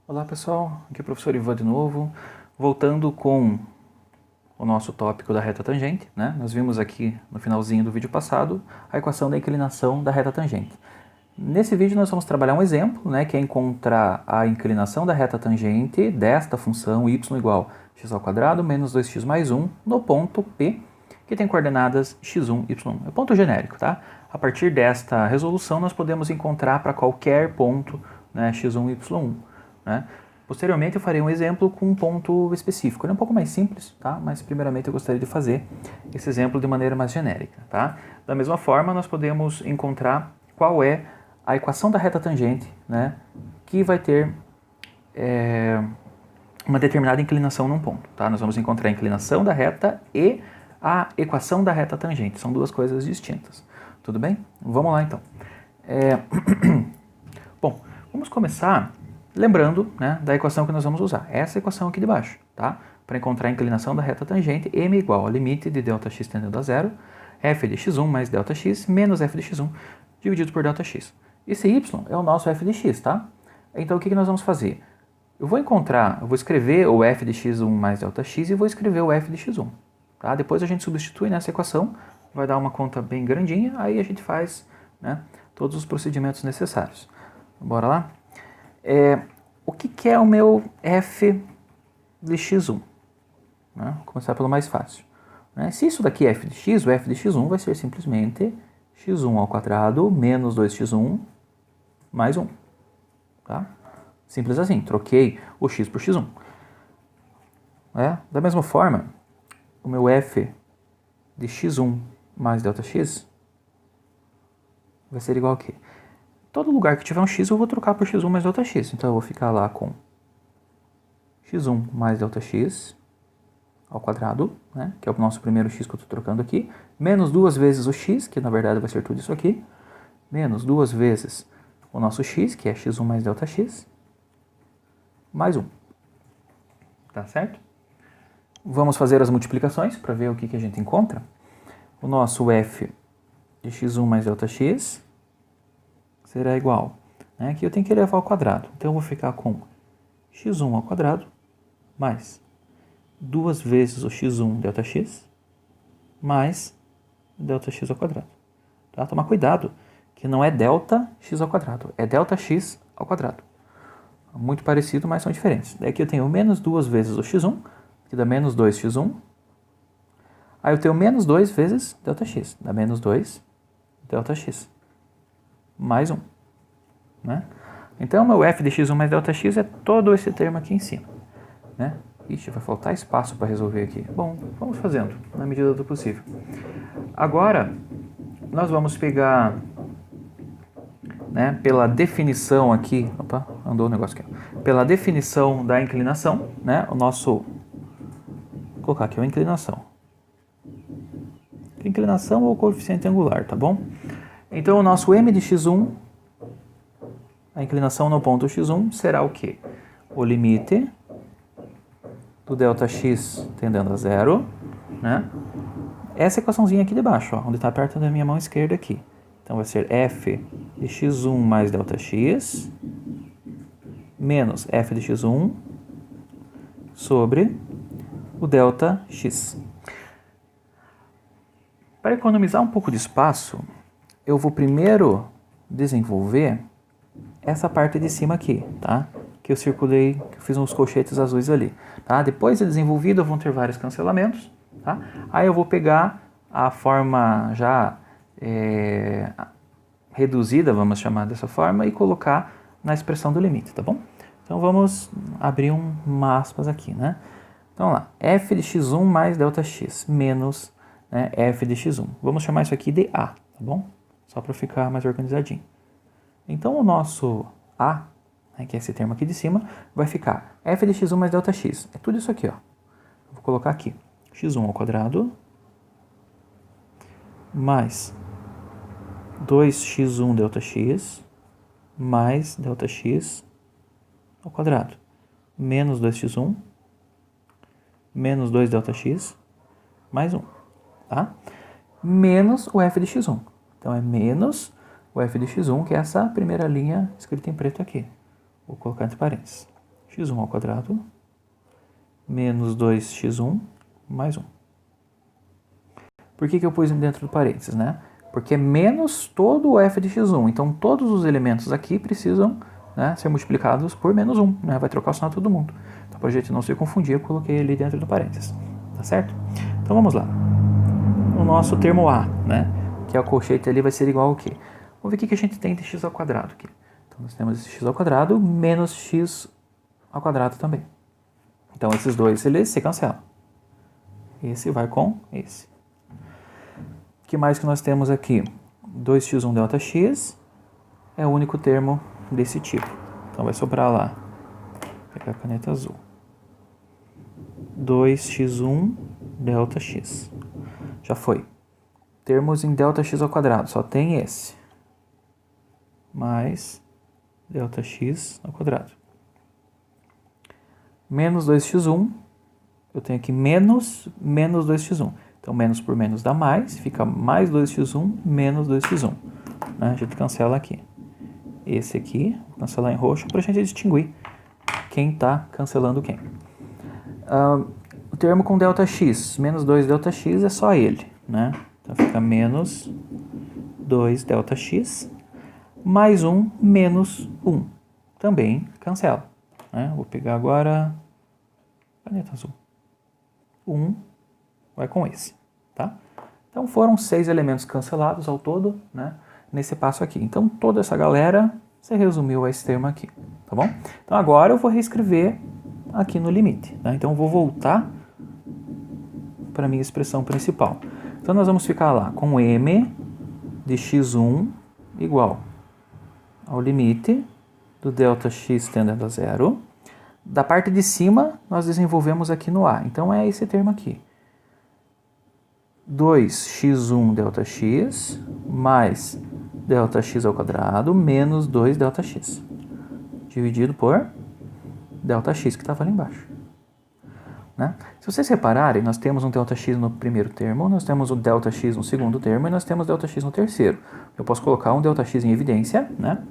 Olá pessoal, aqui é o professor Ivan de novo, voltando com o nosso tópico da reta tangente, né? Nós vimos aqui no finalzinho do vídeo passado a equação da inclinação da reta tangente. Nesse vídeo nós vamos trabalhar um exemplo, né, que é encontrar a inclinação da reta tangente desta função y igual a x² menos 2x mais 1 no ponto P, que tem coordenadas x1, y1. É ponto genérico, tá? A partir desta resolução nós podemos encontrar para qualquer ponto, né, x1, y1. Né? Posteriormente eu farei um exemplo com um ponto específico. Ele é um pouco mais simples, tá? Mas primeiramente eu gostaria de fazer esse exemplo de maneira mais genérica. Tá? Da mesma forma, nós podemos encontrar qual é a equação da reta tangente, né, que vai ter uma determinada inclinação num ponto. Tá? Nós vamos encontrar a inclinação da reta e a equação da reta tangente. São duas coisas distintas. Tudo bem? Vamos lá então. Bom, vamos começar lembrando, né, da equação que nós vamos usar. Essa equação aqui de baixo, tá? Para encontrar a inclinação da reta tangente, m igual ao limite de Δx tendendo a zero, f de x1 mais Δx menos f de x1 dividido por Δx. Esse y é o nosso f de x, tá? Então o que nós vamos fazer? Eu vou escrever o f de x1 mais Δx e vou escrever o f de x1. Tá? Depois a gente substitui nessa equação, vai dar uma conta bem grandinha, aí a gente faz, né, todos os procedimentos necessários. Bora lá? O que é o meu f de x1? Né? Vou começar pelo mais fácil. Né? Se isso daqui é f de x, o f de x1 vai ser simplesmente x1² menos 2x1 mais 1. Tá? Simples assim, troquei o x por x1. Da mesma forma, o meu f de x1 mais ΔX vai ser igual a quê? Todo lugar que tiver um x eu vou trocar por x1 mais ΔX. Então eu vou ficar lá com x1 mais ΔX ao quadrado, né, que é o nosso primeiro x que eu estou trocando aqui, menos 2 vezes o x, que na verdade vai ser tudo isso aqui, menos 2 vezes o nosso x, que é x1 mais ΔX, mais 1. Tá certo? Vamos fazer as multiplicações para ver o que a gente encontra. O nosso f de x1 mais ΔX será igual, né? Aqui eu tenho que elevar ao quadrado, então eu vou ficar com x1 ao quadrado mais 2 vezes o x1 ΔX mais ΔX ao quadrado. Tá? Tomar cuidado, que não é ΔX ao quadrado, é ΔX ao quadrado. Muito parecido, mas são diferentes. Daqui eu tenho menos 2 vezes o x1, que dá menos 2x1. Aí eu tenho menos 2 vezes ΔX, dá menos 2 ΔX. Mais 1. Né? Então, meu f de x1 mais ΔX é todo esse termo aqui em cima. Né? Ixi, vai faltar espaço para resolver aqui. Bom, vamos fazendo, na medida do possível. Agora, nós vamos pegar, né, pela definição aqui... Opa, andou o negócio aqui. Pela definição da inclinação, né, o nosso... Vou colocar aqui a inclinação. Inclinação ou coeficiente angular, tá bom? Então, o nosso m de x1, a inclinação no ponto x1, será o quê? O limite do ΔX tendendo a zero, né? Essa equaçãozinha aqui de baixo, ó, onde está perto da minha mão esquerda aqui. Então, vai ser f de x1 mais ΔX menos f de x1 sobre o ΔX. Para economizar um pouco de espaço, eu vou primeiro desenvolver essa parte de cima aqui, tá? Que eu circulei, que eu fiz uns colchetes azuis ali, tá? Depois de desenvolvido, vão ter vários cancelamentos, tá? Aí eu vou pegar a forma já reduzida, vamos chamar dessa forma, e colocar na expressão do limite, tá bom? Então vamos abrir uma aspas aqui, né? Então vamos lá, f de x1 mais ΔX menos, né, f de x1. Vamos chamar isso aqui de A, tá bom? Só para ficar mais organizadinho. Então, o nosso A, né, que é esse termo aqui de cima, vai ficar f de x1 mais ΔX. É tudo isso aqui, ó. Eu vou colocar aqui x1 ao quadrado mais 2x1 ΔX mais ΔX ao quadrado menos 2x1 menos 2 ΔX mais 1, tá? Menos o f de x1. Então, é menos o f de x1, que é essa primeira linha escrita em preto aqui. Vou colocar entre parênteses. x1 ao quadrado menos 2x1 mais 1. Por que eu pus dentro do parênteses, né? Porque é menos todo o f de x1. Então, todos os elementos aqui precisam, né, ser multiplicados por menos 1. Né? Vai trocar o sinal todo mundo. Então, para a gente não se confundir, eu coloquei ele dentro do parênteses. Tá certo? Então, vamos lá. O nosso termo a, né, que é o colchete ali, vai ser igual ao quê? Vamos ver o que a gente tem de x ao quadrado aqui. Então, nós temos esse x ao quadrado menos x ao quadrado também. Então, esses dois, eles se cancelam. Esse vai com esse. O que mais que nós temos aqui? 2x1 ΔX é o único termo desse tipo. Então, vai sobrar lá. Vou pegar a caneta azul. 2x1 ΔX. Já foi. Termos em ΔX ao quadrado, só tem esse. Mais ΔX ao quadrado. Menos 2x1, eu tenho aqui menos 2x1. Então, menos por menos dá mais, fica mais 2x1 menos 2x1. Né? A gente cancela aqui. Esse aqui, vou cancelar em roxo para a gente distinguir quem está cancelando quem. O termo com ΔX, menos 2 ΔX é só ele. Né? Então, fica menos 2 ΔX mais 1 menos 1. Também cancela. Né? Vou pegar agora caneta azul. 1 vai com esse, tá? Então foram 6 elementos cancelados ao todo, né, nesse passo aqui. Então toda essa galera se resumiu a esse termo aqui, tá bom? Então agora eu vou reescrever aqui no limite, tá? Então eu vou voltar para a minha expressão principal. Então nós vamos ficar lá com m de x1 igual ao limite do ΔX tendendo a zero. Da parte de cima, nós desenvolvemos aqui no A. Então, é esse termo aqui. 2x1 ΔX mais ΔX ao quadrado menos 2 ΔX. Dividido por ΔX, que estava ali embaixo. Né? Se vocês repararem, nós temos um ΔX no primeiro termo, nós temos o ΔX no segundo termo e nós temos ΔX no terceiro. Eu posso colocar um ΔX em evidência, né,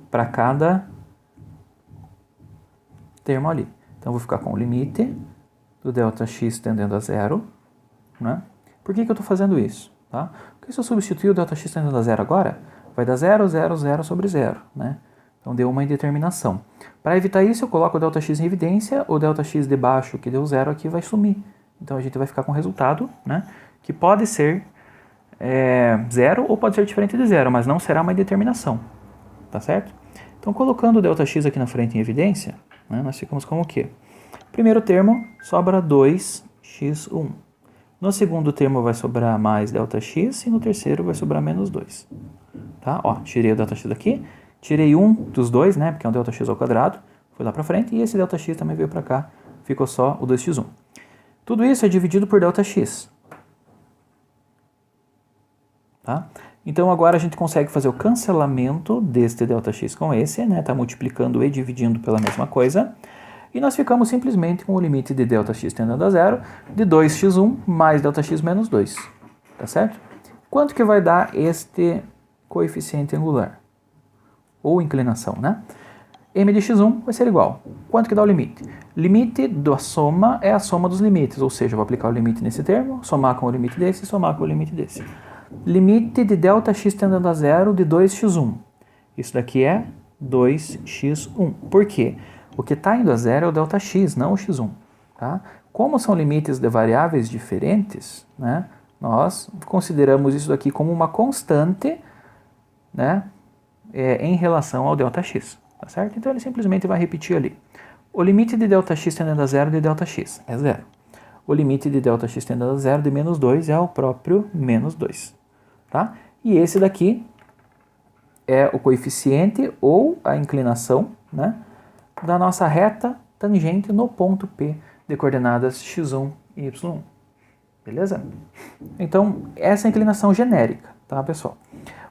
para cada termo ali. Então, eu vou ficar com o limite do ΔX tendendo a zero. Né? Por que eu estou fazendo isso? Tá? Porque se eu substituir o ΔX tendendo a zero agora, vai dar 0, 0, 0 sobre 0. Né? Então, deu uma indeterminação. Para evitar isso, eu coloco o ΔX em evidência, o ΔX de baixo, que deu 0 aqui, vai sumir. Então, a gente vai ficar com o resultado, né, que pode ser 0 ou pode ser diferente de 0, mas não será uma indeterminação. Tá certo? Então, colocando o ΔX aqui na frente em evidência, né, nós ficamos com o quê? Primeiro termo, sobra 2x1. No segundo termo vai sobrar mais ΔX e no terceiro vai sobrar menos 2. Tá? Ó, tirei o ΔX daqui, tirei um dos dois, né, porque é um ΔX ao quadrado, foi lá para frente, e esse ΔX também veio para cá, ficou só o 2x1. Tudo isso é dividido por ΔX. Tá? Então, agora a gente consegue fazer o cancelamento deste ΔX com esse, né? Tá multiplicando e dividindo pela mesma coisa. E nós ficamos simplesmente com o limite de ΔX tendendo a zero de 2x1 mais ΔX menos 2. Tá certo? Quanto que vai dar este coeficiente angular? Ou inclinação, né? M de x1 vai ser igual. Quanto que dá o limite? Limite da soma é a soma dos limites, ou seja, eu vou aplicar o limite nesse termo, somar com o limite desse e somar com o limite desse. Limite de ΔX tendendo a zero de 2x1. Isso daqui é 2x1. Por quê? O que está indo a zero é o ΔX, não o x1. Tá? Como são limites de variáveis diferentes, né, nós consideramos isso daqui como uma constante, né, em relação ao ΔX. Tá certo? Então ele simplesmente vai repetir ali. O limite de ΔX tendendo a zero de ΔX é zero. O limite de ΔX tendendo a zero de menos 2 é o próprio menos 2. Tá? E esse daqui é o coeficiente ou a inclinação, né, da nossa reta tangente no ponto P de coordenadas x1 e y1. Beleza? Então, essa é a inclinação genérica, tá, pessoal?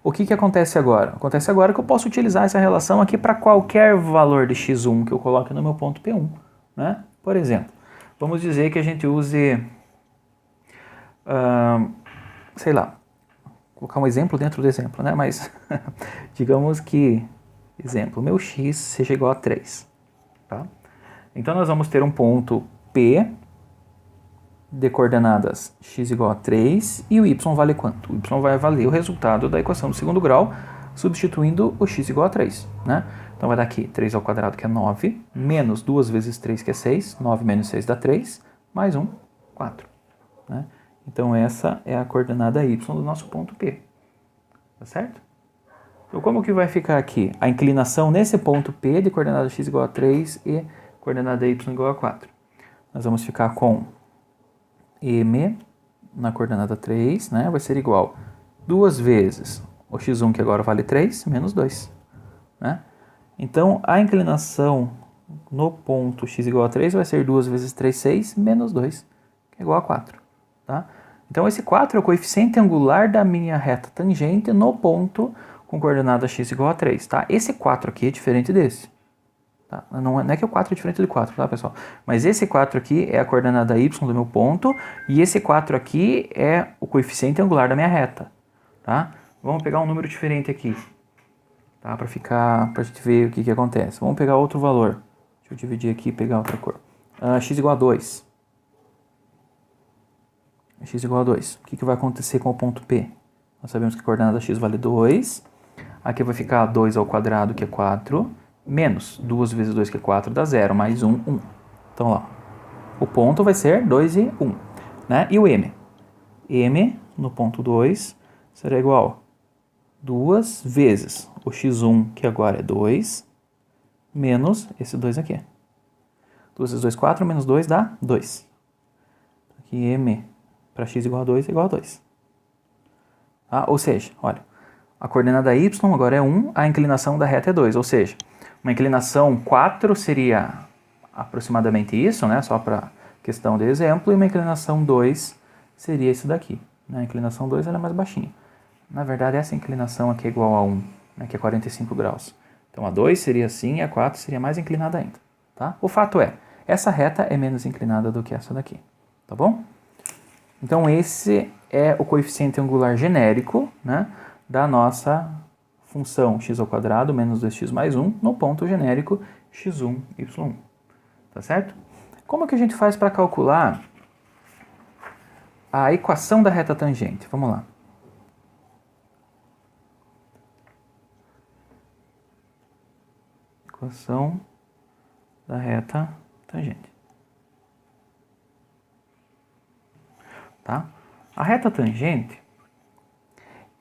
O que acontece agora? Acontece agora que eu posso utilizar essa relação aqui para qualquer valor de x1 que eu coloque no meu ponto P1. Né? Por exemplo, vamos dizer que a gente use, sei lá, vou colocar um exemplo dentro do exemplo, né? Mas digamos que, exemplo, meu x seja igual a 3. Tá? Então nós vamos ter um ponto P de coordenadas x igual a 3 e o y vale quanto? O y vai valer o resultado da equação do segundo grau, substituindo o x igual a 3, né? Então vai dar aqui 3 ao quadrado, que é 9, menos 2 vezes 3, que é 6, 9 menos 6 dá 3, mais 1, 4. Né? Então essa é a coordenada y do nosso ponto P. Tá certo? Então como que vai ficar aqui? A inclinação nesse ponto P de coordenada x igual a 3 e coordenada y igual a 4. Nós vamos ficar com m na coordenada 3, né? Vai ser igual 2 vezes o x1, que agora vale 3, menos 2. Né? Então, a inclinação no ponto x igual a 3 vai ser 2 vezes 3, 6, menos 2, que é igual a 4. Tá? Então, esse 4 é o coeficiente angular da minha reta tangente no ponto com coordenada x igual a 3. Tá? Esse 4 aqui é diferente desse. Tá? Não é que o 4 é diferente do 4, tá, pessoal? Mas esse 4 aqui é a coordenada y do meu ponto e esse 4 aqui é o coeficiente angular da minha reta. Tá? Vamos pegar um número diferente aqui. Tá? Pra gente ver o que acontece. Vamos pegar outro valor. Deixa eu dividir aqui e pegar outra cor. X igual a 2. X igual a 2. O que vai acontecer com o ponto P? Nós sabemos que a coordenada x vale 2. Aqui vai ficar 2 ao quadrado, que é 4. Menos 2 vezes 2, que é 4, dá 0. Mais 1, 1. Então, lá. O ponto vai ser 2 e 1. Né? E o m? M no ponto 2 será igual a 2 vezes o x1, que agora é 2, menos esse 2 aqui. 2 vezes 2, 4, menos 2 dá 2. Aqui m para x igual a 2 é igual a 2. Tá? Ou seja, olha, a coordenada y agora é 1, a inclinação da reta é 2. Ou seja, uma inclinação 4 seria aproximadamente isso, né? Só para questão de exemplo, e uma inclinação 2 seria isso daqui. Né? A inclinação 2 ela é mais baixinha. Na verdade, essa inclinação aqui é igual a 1, né, que é 45 graus. Então, a 2 seria assim e a 4 seria mais inclinada ainda. Tá? O fato é, essa reta é menos inclinada do que essa daqui. Tá bom? Então, esse é o coeficiente angular genérico, né, da nossa função x ao quadrado menos 2x mais 1 no ponto genérico x1, y1. Tá certo? Como que a gente faz para calcular a equação da reta tangente? Vamos lá. Equação da reta tangente. Tá? A reta tangente,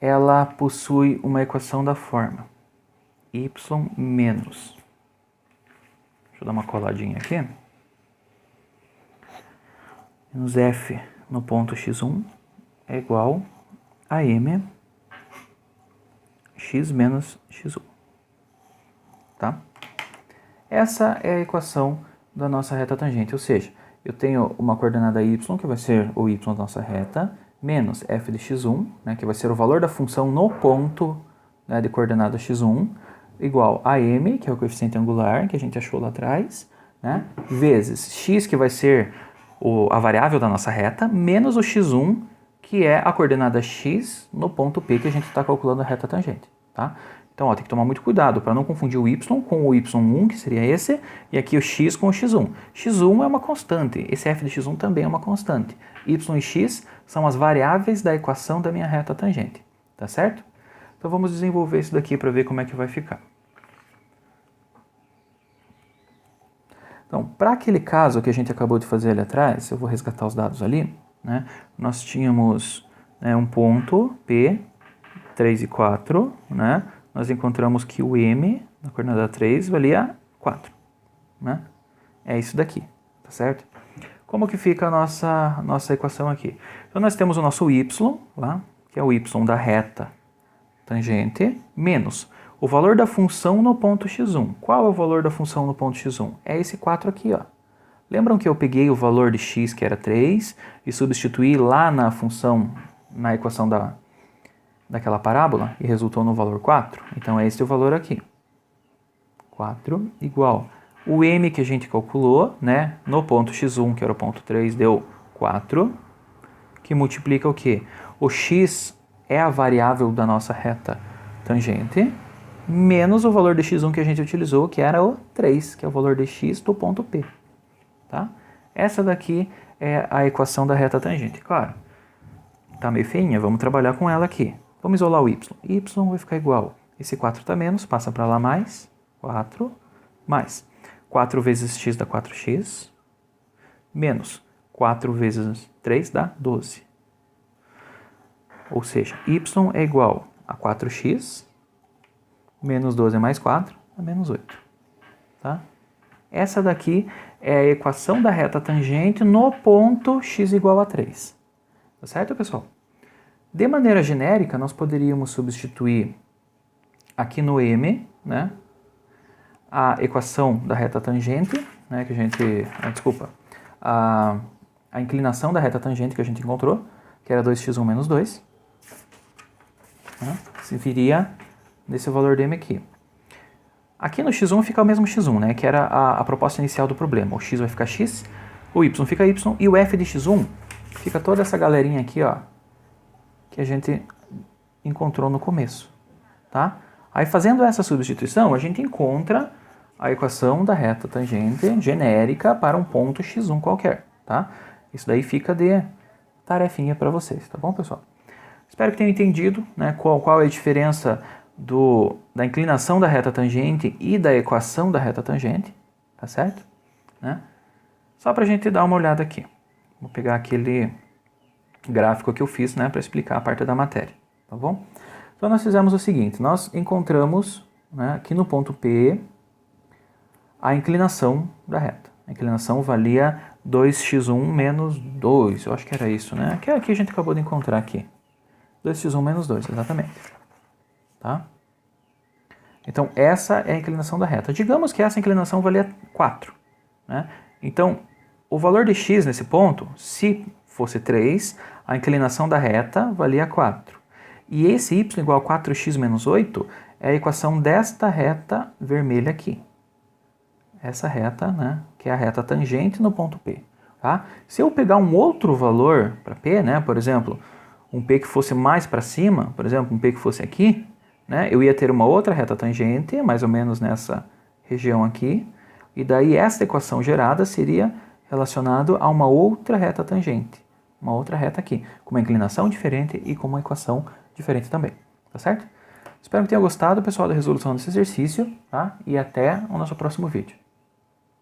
ela possui uma equação da forma y menos. Deixa eu dar uma coladinha aqui. Menos f no ponto x1 é igual a m x menos x1. Tá? Essa é a equação da nossa reta tangente, ou seja, eu tenho uma coordenada y, que vai ser o y da nossa reta, menos f de x1, né, que vai ser o valor da função no ponto, né, de coordenada x1, igual a m, que é o coeficiente angular, que a gente achou lá atrás, né, vezes x, que vai ser a variável da nossa reta, menos o x1, que é a coordenada x no ponto P, que a gente está calculando a reta tangente. Tá? Então, ó, tem que tomar muito cuidado para não confundir o y com o y1, que seria esse, e aqui o x com o x1. x1 é uma constante, esse f de x1 também é uma constante. Y e x são as variáveis da equação da minha reta tangente, tá certo? Então, vamos desenvolver isso daqui para ver como é que vai ficar. Então, para aquele caso que a gente acabou de fazer ali atrás, eu vou resgatar os dados ali, né? Nós tínhamos, né, um ponto P, 3 e 4, né? Nós encontramos que o m, na coordenada 3, valia 4. Né? É isso daqui, tá certo? Como que fica a nossa equação aqui? Então, nós temos o nosso y, lá, que é o y da reta tangente, menos o valor da função no ponto x1. Qual é o valor da função no ponto x1? É esse 4 aqui, ó. Lembram que eu peguei o valor de x, que era 3, e substituí lá na função, na equação daquela parábola e resultou no valor 4. Então, é esse o valor aqui. 4 igual o m que a gente calculou, né, no ponto x1, que era o ponto 3, deu 4, que multiplica o quê? O x é a variável da nossa reta tangente, menos o valor de x1 que a gente utilizou, que era o 3, que é o valor de x do ponto P. tá? Essa daqui é a equação da reta tangente. Claro, tá meio feinha, vamos trabalhar com ela aqui. Vamos isolar o y. Y vai ficar igual. Esse 4 tá menos, passa para lá mais 4, mais 4 vezes x dá 4x, menos 4 vezes 3 dá 12. Ou seja, y é igual a 4x, menos 12 mais 4, dá menos 8. Tá? Essa daqui é a equação da reta tangente no ponto x igual a 3. Tá certo, pessoal? De maneira genérica, nós poderíamos substituir aqui no m, né, a equação da reta tangente, né, que a gente... desculpa. A inclinação da reta tangente que a gente encontrou, que era 2x1 menos 2. Né, se viria nesse valor de m aqui. Aqui no x1 fica o mesmo x1, né, que era a proposta inicial do problema. O x vai ficar x, o y fica y, e o f de x1 fica toda essa galerinha aqui, ó, que a gente encontrou no começo. Tá? Aí fazendo essa substituição, a gente encontra a equação da reta tangente genérica para um ponto x1 qualquer. Tá? Isso daí fica de tarefinha para vocês, tá bom, pessoal? Espero que tenham entendido, né, qual é a diferença da inclinação da reta tangente e da equação da reta tangente, tá certo? Né? Só para a gente dar uma olhada aqui. Vou pegar aquele gráfico que eu fiz, né, para explicar a parte da matéria, tá bom? Então nós fizemos o seguinte, nós encontramos, né, aqui no ponto P a inclinação da reta. A inclinação valia 2x1 menos 2, eu acho que era isso, né? Que aqui a gente acabou de encontrar aqui. 2x1 menos 2, exatamente. Tá? Então, essa é a inclinação da reta. Digamos que essa inclinação valia 4. Né? Então, o valor de x nesse ponto, se fosse 3, a inclinação da reta valia 4. E esse y igual a 4x menos 8 é a equação desta reta vermelha aqui. Essa reta, né, que é a reta tangente no ponto P. Tá? Se eu pegar um outro valor para P, né, por exemplo, um P que fosse mais para cima, por exemplo, um P que fosse aqui, né, eu ia ter uma outra reta tangente, mais ou menos nessa região aqui, e daí essa equação gerada seria relacionada a uma outra reta tangente, uma outra reta aqui, com uma inclinação diferente e com uma equação diferente também, tá certo? Espero que tenham gostado, pessoal, da resolução desse exercício, tá? E até o nosso próximo vídeo.